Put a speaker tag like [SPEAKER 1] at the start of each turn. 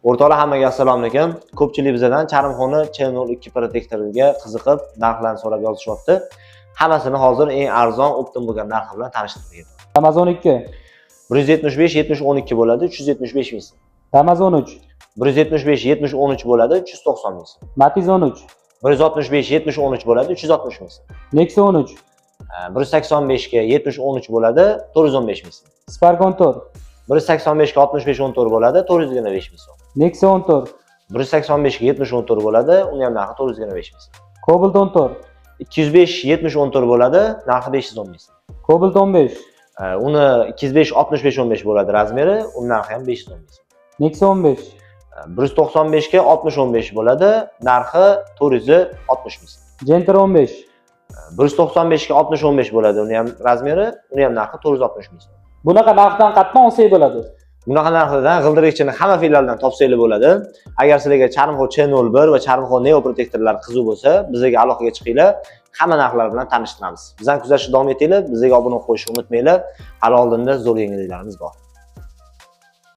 [SPEAKER 1] O'rtoqlar, hammaga assalomu alaykum. Ko'pchilik bizdan Charmxoni Ch02 protektoriga qiziqib, narxlarni so'rab yozishyapti. Hammasini hozir eng arzon optim bo'lgan narxi bilan tanishtirib beraman.
[SPEAKER 2] Amazon 2,
[SPEAKER 1] 175 7012 bo'ladi, 375 ming so'm.
[SPEAKER 2] Amazon 3,
[SPEAKER 1] 175 7013 bo'ladi, 390 ming so'm.
[SPEAKER 2] Matiz 13,
[SPEAKER 1] 165 7013 bo'ladi, 360 ming so'm.
[SPEAKER 2] Nexia 13,
[SPEAKER 1] 185 ga 7013 bo'ladi, 415 ming so'm.
[SPEAKER 2] Spark 14,
[SPEAKER 1] 185 ga 65 14 bo'ladi, 425 ming so'm.
[SPEAKER 2] Nexia 14,
[SPEAKER 1] 185 ga 70 14 bo'ladi, uni ham narxi 425 ming so'm.
[SPEAKER 2] Cobalt 14,
[SPEAKER 1] 205 70 14 bo'ladi, narxi 510 ming so'm.
[SPEAKER 2] Cobalt 15,
[SPEAKER 1] Uni 205 65 15 bo'ladi razmeri, uni narxi ham 510 ming so'm.
[SPEAKER 2] Nexia 15,
[SPEAKER 1] 195 ga 60 15 bo'ladi, narxi 460 ming so'm.
[SPEAKER 2] Gentra 15,
[SPEAKER 1] 195 ga 60 15 bo'ladi, uni ham razmeri, uni ham narxi 460 ming so'm.
[SPEAKER 2] bunaqa narxdan qatman olsak bo'ladi.
[SPEAKER 1] Bunaqa narxlardan g'ildirakchini hamma filialdan topsanglar bo'ladi. Agar sizlarga Charmxo Ch01 va Charmxo Neo protektorlar qiziq bo'lsa, bizga aloqaga chiqinglar. Hamma narxlar bilan tanishtiramiz. Bizdan kuzatishni davom etinglar, bizga obuna bo'lib qo'yishni unutmanglar. Hali oldinda zo'r yangiliklarimiz bor.